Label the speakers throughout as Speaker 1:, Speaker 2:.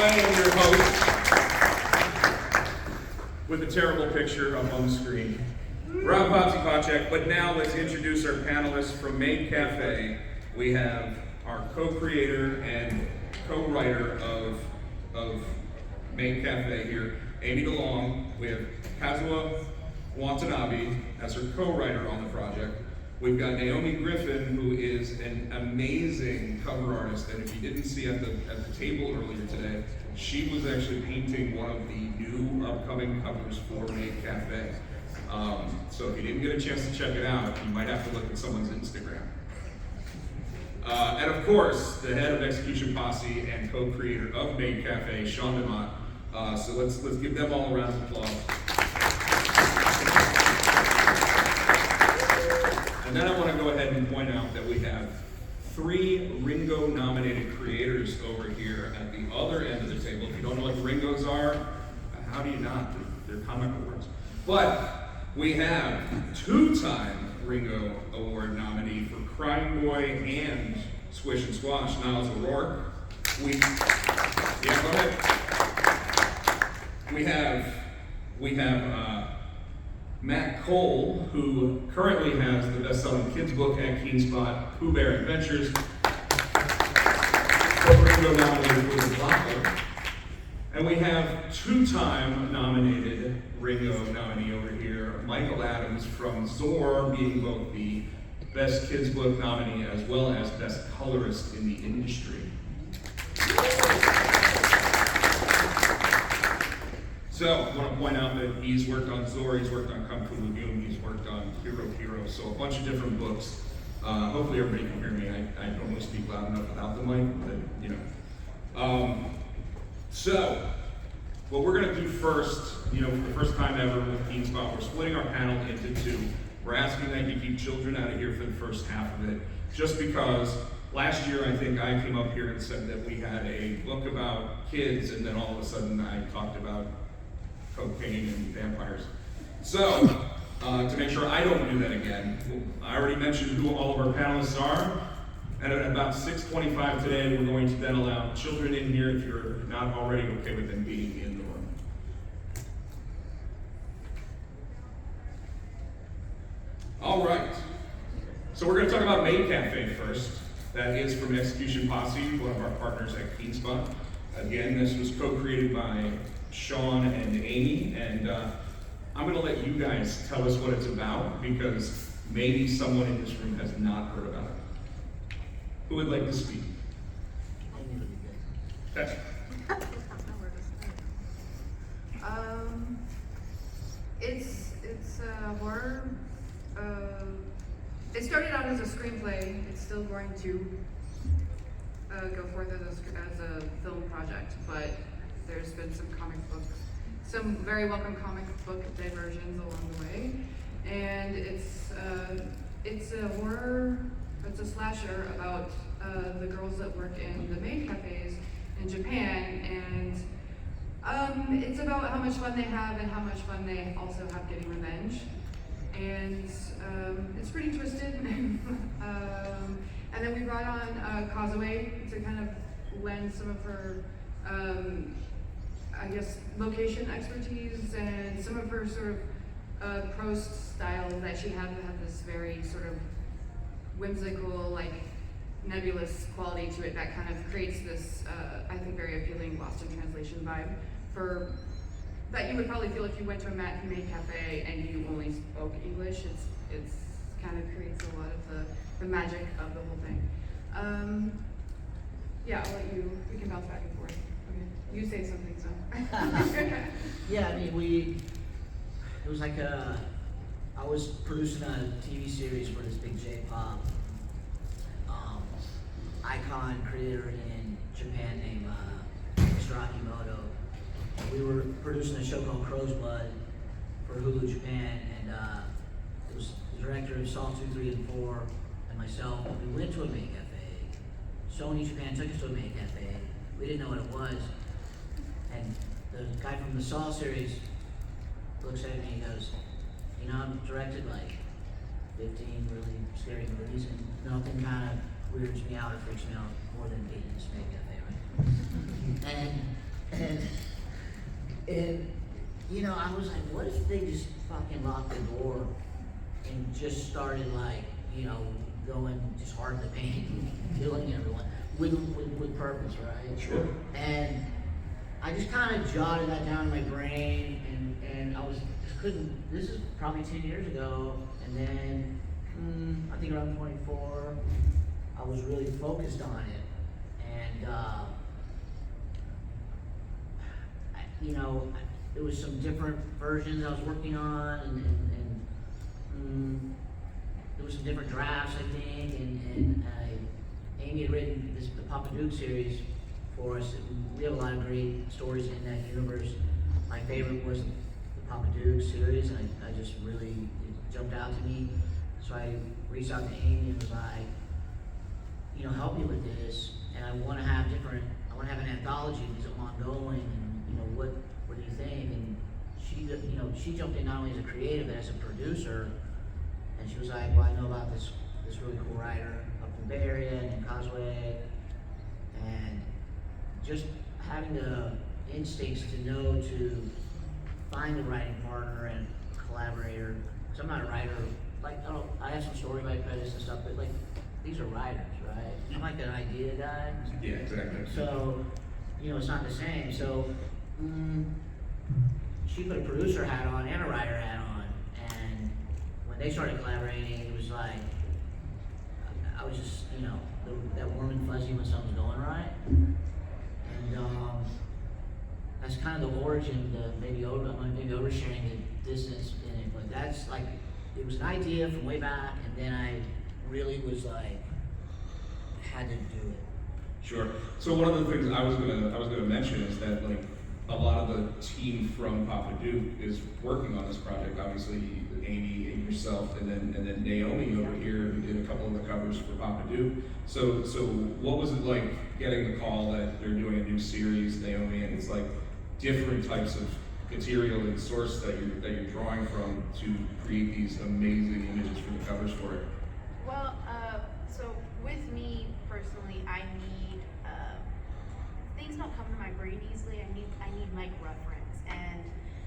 Speaker 1: I am your host with a terrible picture up on the screen. Rob Potsy Potchak, but now let's introduce our panelists from Maid Cafe. We have our co-creator and co-writer of Maid Cafe here, Aimee DeLong. We have Kazue Watanabe as her co-writer on the project. We've got Naomi Griffin, who is an amazing cover artist, and if you didn't see at the table earlier today, she was actually painting one of the new upcoming covers for Maid Cafe. So if you didn't get a chance to check it out, you might have to look at someone's Instagram. And of course, the head of Execution Posse and co-creator of Maid Cafe, DeMott. So let's give them all a round of applause. And then I want to go ahead and point out that we have 3 Ringo-nominated creators over here at the other end of the table. If you don't know what the Ringos are, how do you not? They're comic awards. But we have 2-time Ringo Award nominee for Crying Boy and Squish and Squash, Niall O'Rourke. Go ahead. We have Matt Cole, who currently has the best-selling kids book at Keenspot, Pooh Bear Adventures. Ringo-nominated for the Glopple. And we have 2-time nominated Ringo nominee over here, Michael Adams from Zor, being both the Best Kids Book nominee as well as Best Colorist in the industry. So I want to point out that he's worked on Zor, he's worked on Fu Legume, he's worked on Hiro, so a bunch of different books. Hopefully everybody can hear me. I don't want to speak loud enough without the mic, but you know. So what we're going to do first, for the first time ever with Keenspot, we're splitting our panel into 2. We're asking that you keep children out of here for the first half of it, just because last year I think I came up here and said that we had a book about kids, and then all of a sudden I talked about cocaine and vampires. So, to make sure I don't do that again, I already mentioned who all of our panelists are, and at about 6:25 today, we're going to then allow children in here if you're not already okay with them being in the room. All right, so we're going to talk about Maid Cafe first. That is from Execution Posse, one of our partners at Keenspot. Again, this was co-created by Sean and Aimee, and I'm going to let you guys tell us what it's about, because maybe someone in this room has not heard about it. Who would like to speak? Okay.
Speaker 2: It's a horror. It started out as a screenplay. It's still going to go forth as a film project, but there's been some very welcome comic book diversions along the way, and it's a horror. It's a slasher about the girls that work in the maid cafes in Japan, and it's about how much fun they have and how much fun they also have getting revenge, and it's pretty twisted. And then we brought on Kazue to kind of lend some of her location expertise and some of her sort of prose style that she had this very sort of whimsical, nebulous quality to it that kind of creates this, I think, very appealing lost in translation vibe that you would probably feel if you went to a Maid Cafe and you only spoke English. It's kind of creates a lot of the magic of the whole thing. I'll let you, we can bounce back and forth. Okay. You say something, so.
Speaker 3: Yeah, I mean, it was like I was producing a TV series for this big J-pop icon creator in Japan named Mr. Akimoto. We were producing a show called Crow's Blood for Hulu Japan, and it was the director of Saw 2, 3, and 4, and myself. We went to a Maid Cafe. Sony Japan took us to a Maid Cafe. We didn't know what it was, and the guy from the Saw series looks at me and goes, I've directed 15 really scary movies, and nothing kind of weirds me out or freaks me out more than being in this Maid Cafe, right? And And you know, I was like, what if they just fucking locked the door and just started like, you know, going just hard to paint, killing everyone with purpose, right?
Speaker 1: Sure.
Speaker 3: And I just kind of jotted that down in my brain, and I just couldn't. This is probably 10 years ago, and then I think around 24, I was really focused on it, and you know, there was some different versions I was working on, and there was some different drafts, I think, and Aimee had written the Papa Duke series for us. We have a lot of great stories in that universe. My favorite was the Papa Duke series, and I just really, it jumped out to me. So I reached out to Aimee and was like, you know, help me with this, and I want to have an anthology that's ongoing, and you know, what do you think? And she jumped in not only as a creative, but as a producer, and she was like, well, I know about this really cool writer up in the Bay Area named Kazue, and just having the instincts to know to find a writing partner and collaborator, because I'm not a writer, like, I have some story by credits and stuff, but like, these are writers, right? I'm like an idea guy.
Speaker 1: Yeah, exactly.
Speaker 3: So, you know, it's not the same. So, she put a producer hat on and a writer hat on, and when they started collaborating, it was like, I was just, you know, that warm and fuzzy when something's going right. And that's kind of the origin, maybe oversharing the distance in it, but that's like, it was an idea from way back, and then I really was like, had to do it.
Speaker 1: Sure. So one of the things I was gonna mention is that like a lot of the team from Papa Duke is working on this project. Obviously, Aimee and yourself, and then Naomi over here who did a couple of the covers for Papa Duke. So what was it like getting the call that they're doing a new series, Naomi, and it's like different types of material and source that you're drawing from to create these amazing images for the covers for it?
Speaker 4: Well, so with me personally, I need things don't come to my brain easily. I need like reference, and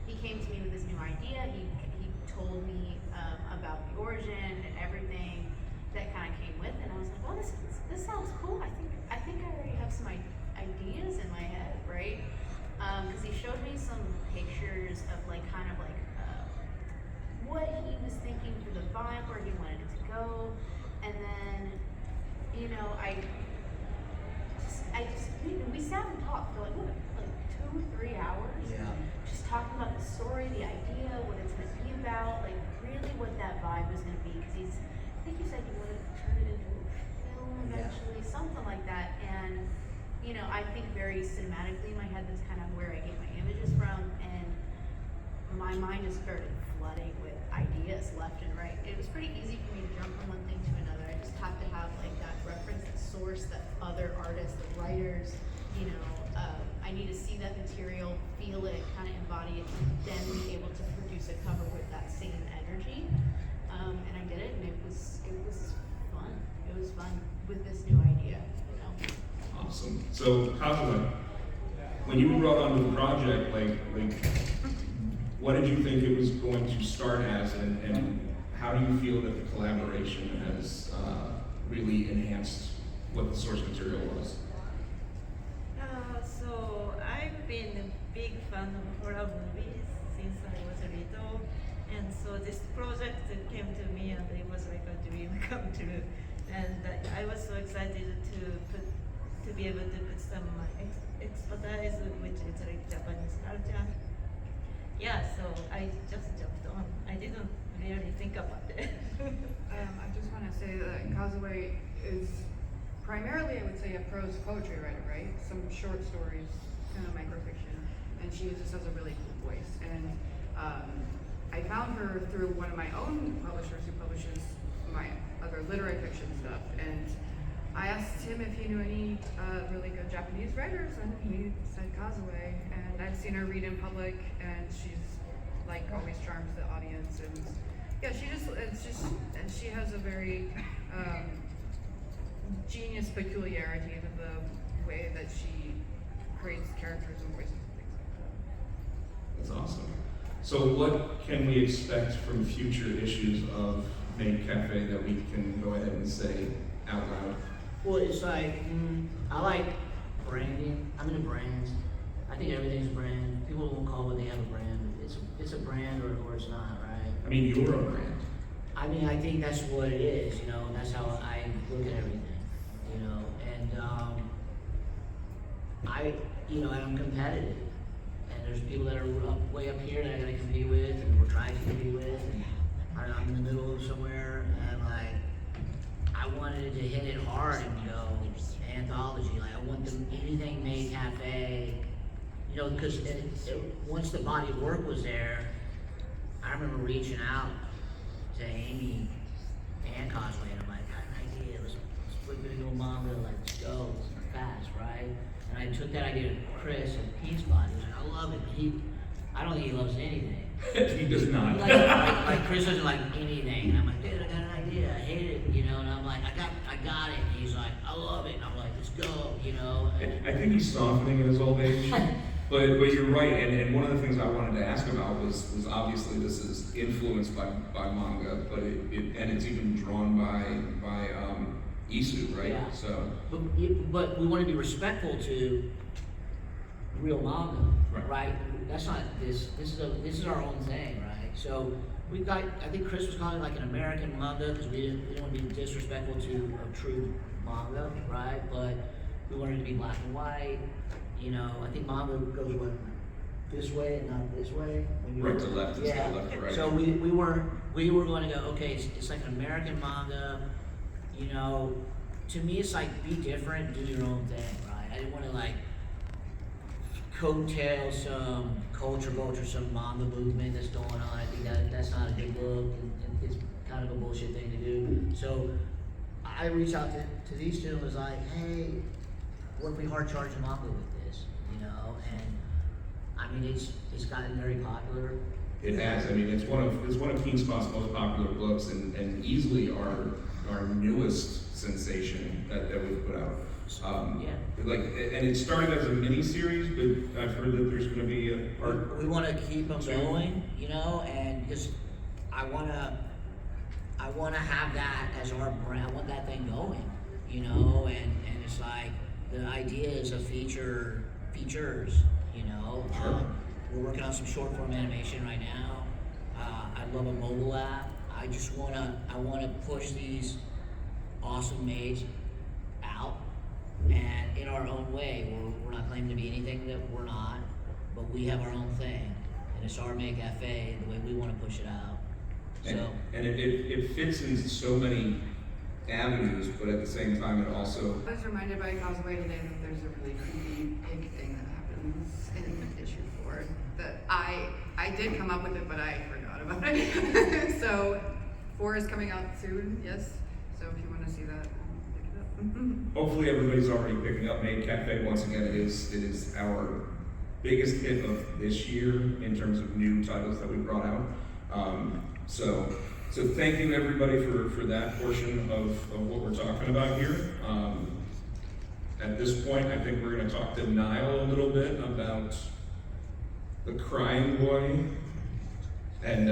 Speaker 4: he came to me with this new idea. He told me about the origin and everything that kind of came with, and I was like, well, this sounds cool. I think I already have some ideas in my head, right? Because he showed me some pictures of like kind of like what he was thinking for the vibe, where he wanted it to go, and then you know we sat and talked for like 2 or 3 hours, just talking about the story, the idea, what it's going to be about, like really what that vibe was going to be. Because I think you said you wanted to turn it into a film eventually, something like that, and. You know, I think very cinematically in my head, that's kind of where I get my images from, and my mind just started flooding with ideas left and right. It was pretty easy for me to jump from one thing to another. I just have to have like that reference, that source, that other artists, the writers, you know, I need to see that material, feel it, kind of embody it, and then be able to produce a cover with that same energy. And I did it, and it was fun. It was fun with this new idea, you know.
Speaker 1: Awesome. So, Kazue, when you were brought onto the project, like, what did you think it was going to start as, and how do you feel that the collaboration has really enhanced what the source material was?
Speaker 5: So I've been a big fan of horror movies since I was little, and so this project came to me, and it was like a dream come true. And I was so excited to be able to put some expertise, which is like Japanese culture. Yeah, so I just jumped on. I didn't really think about it.
Speaker 2: I just want to say that Kazue is primarily, I would say, a prose poetry writer, right? Some short stories, kind of microfiction, and she just has a really cool voice. And I found her through one of my own publishers who publishes my other literary fiction stuff, and I asked him if he knew any really good Japanese writers, and he said Kazue. And I've seen her read in public, and she's like always charms the audience. And yeah, she has a very genius peculiarity to the way that she creates characters and voices.
Speaker 1: So what can we expect from future issues of Maid Cafe that we can go ahead and say out loud?
Speaker 3: Well, it's like, I like branding. I'm into brands. I think everything's a brand. People won't call what they have a brand. It's a brand or it's not, right?
Speaker 1: I mean, you're a brand.
Speaker 3: I mean, I think that's what it is, you know, and that's how I look at everything, you know, and and I'm competitive, and there's people that are way up here that I gotta compete with, and we're trying to compete with, and I'm in the middle of somewhere, and like, I wanted to hit it hard and go anthology, like I want anything Maid Cafe, you know, because once the body of work was there, I remember reaching out to Aimee and Kazue, and I'm like, I got an idea, let's flip it into a manga, like, let's go, fast, right? And I took that idea to Chris at Keenspot, he was like, I love it, I don't think he loves anything.
Speaker 1: He does not.
Speaker 3: He like Chris doesn't like anything, and I'm like, dude, I got an idea, I hate it, you know, and I'm like, I got it, and he's like, I love it, and I'm like, let's go, you know?
Speaker 1: I think he's softening in his old age. But you're right, and one of the things I wanted to ask about was obviously this is influenced by manga, but it's even drawn by Isu, right?
Speaker 3: Yeah.
Speaker 1: So.
Speaker 3: But we want to be respectful to real manga, right? That's not this. This is our own thing, right? So we've got. I think Chris was calling it like an American manga because we didn't want to be disrespectful to a true manga, right? But we wanted it to be black and white. You know, I think manga goes this way and not this way.
Speaker 1: Right to left instead of left to right.
Speaker 3: So we were going to go, okay, it's like an American manga, you know, to me it's like be different, do your own thing, right? I didn't want to like coattail some culture, some manga movement that's going on. I think that's not a good look, and it's kind of a bullshit thing to do. So I reached out to these two and was like, hey, what if we hard charge a manga with this, you know? And I mean, it's gotten very popular.
Speaker 1: It has. I mean, it's one of Keenspot's most popular books, and easily our newest sensation that we've put out. And it started as a mini series, but I've heard that there's going to be a part.
Speaker 3: We want to keep them going, you know, and because I want to have that as our brand. I want that thing going, you know, and it's like the idea is a features, you know.
Speaker 1: Sure.
Speaker 3: We're working on some short form animation right now. I love a mobile app. I want to push these awesome maids out, and in our own way. We're not claiming to be anything that we're not, but we have our own thing, and it's our Maid Cafe, the way we want to push it out.
Speaker 1: And it fits in so many avenues, but at the same time it also.
Speaker 2: I was reminded by Kazue today that there's a really creepy pig thing that happens in issue 4 that I did come up with it, but I forgot about it. So 4 is coming out soon, yes. So if you want to see that, pick it up.
Speaker 1: Hopefully everybody's already picking up Maid Cafe. Once again, it is our biggest hit of this year in terms of new titles that we brought out. So thank you everybody for that portion of what we're talking about here. At this point, I think we're going to talk to Niall a little bit about the Crying Boy, and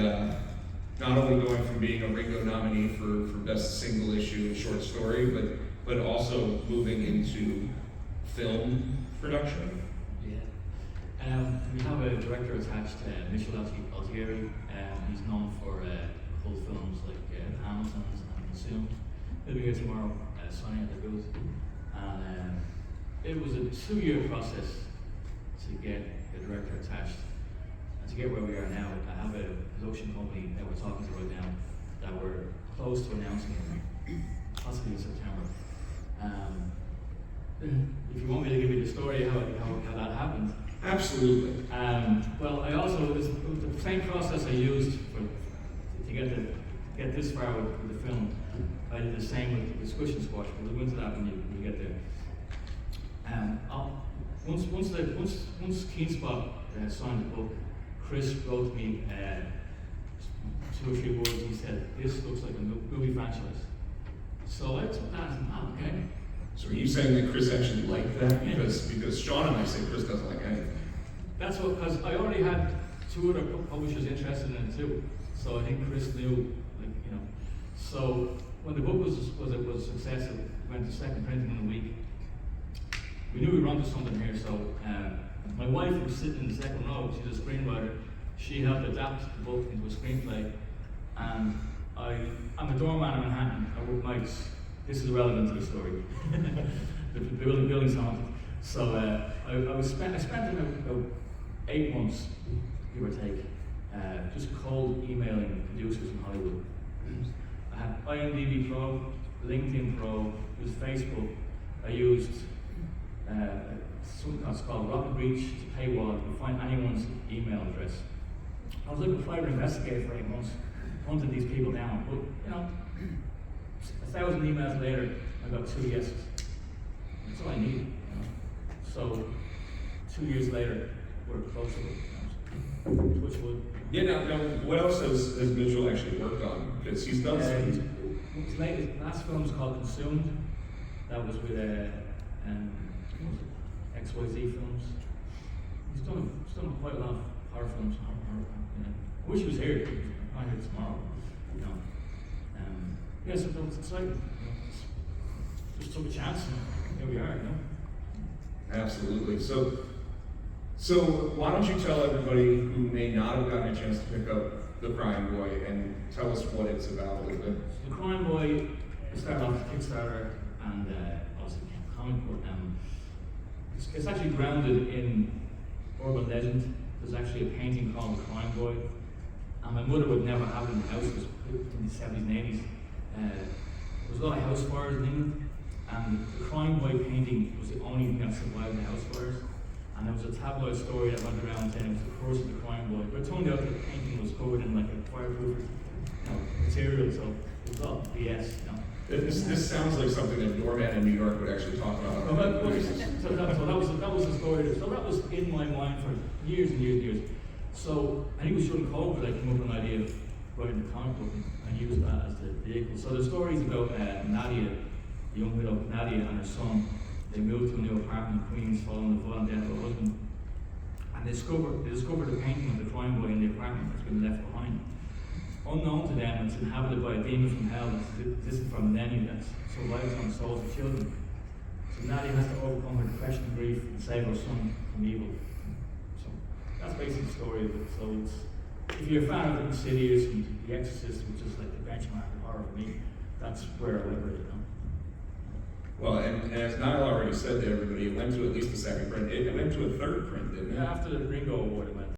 Speaker 1: not only going from being a Ringo nominee for best single issue short story, but also moving into film production.
Speaker 6: Yeah. We have a director attached, Mitchell Altieri. He's known for cult films like Panelists and Consumed. He'll be here tomorrow, signing at the booth. And it was a 2-year process to get the director attached. And to get where we are now, I have a production company that we're talking to right now that we're close to announcing possibly in September. If you want me to give you the story how that happened.
Speaker 1: Absolutely.
Speaker 6: Well, I also, the same process I used to get this far with the film, I did the same with Squish Squash. We'll go into that when you get there. Once Keenspot signed the book, Chris wrote me 2 or 3 words. He said, "This looks like a movie franchise." So I took that as, okay.
Speaker 1: So are you saying that Chris actually liked that? Because Sean and I say Chris doesn't like anything.
Speaker 6: That's what, because I already had two other publishers interested in it too. So I think Chris knew, like, you know. So when the book was a success, it went to second printing in a week. We knew we were onto something here, so my wife was sitting in the second row, she's a screenwriter. She helped adapt the book into a screenplay, and I'm a doorman in Manhattan, I work nights. This is relevant to the story. the building's haunted. So I spent about 8 months, give or take, just cold emailing producers in Hollywood. I had IMDb Pro, LinkedIn Pro, used Facebook, I used something that's called Rocket Reach, it's a paywall, you can find anyone's email address. I was looking for private investigator for 8 months, hunting these people down, but you know, 1,000 emails later, I got 2 yeses. That's all I needed, you know. So 2 years later, we're close to it. Touch wood.
Speaker 1: Yeah, now, what else has Mitchell actually worked on? Because he's done some.
Speaker 6: His last film was called Consumed. That was with XYZ films. He's done quite a lot of horror films. You know. I wish he was here. I'm not here tomorrow. You know. Yeah, so it's exciting. You know. Just took a chance, and here we are. You know.
Speaker 1: Absolutely. So why don't you tell everybody who may not have gotten a chance to pick up The Crying Boy and tell us what it's about a little bit.
Speaker 6: The Crying Boy started off as Kickstarter and also comic book. It's actually grounded in urban legend. There's actually a painting called The Crying Boy, and my mother would never have it in the house. It was in the 70s and 80s. There was a lot of house fires in England, and the Crying Boy painting was the only thing that survived the house fires. And there was a tabloid story that went around saying it was the curse of the Crying Boy. But it turned out that the painting was covered in like a fireproof, you know, material, so it was all BS, you know.
Speaker 1: This sounds like something that Doorman in New York would actually talk about.
Speaker 6: So that was the story. So that was in my mind for years and years and years. So I think it was during COVID I came up with an idea of writing a comic book and used that as the vehicle. So the story is about Nadia, the young widow Nadia and her son. They moved to a new apartment in Queens following the violent death of her husband. And they discovered a painting of the Crying Boy in the apartment that's been left behind. Unknown to them, it's inhabited by a demon from hell that's existed for millennia that's survived on the souls of children. So Nadia has to overcome her depression and grief and save her son from evil. So that's basically the story of it. So it's, if you're a fan of Insidious and The Exorcist, which is like the benchmark of horror for me, that's where I live, you know.
Speaker 1: Well, and as Niall already said to everybody, it went to at least a second print. It went to a third print, didn't it?
Speaker 6: Yeah, after the Ringo Award, it went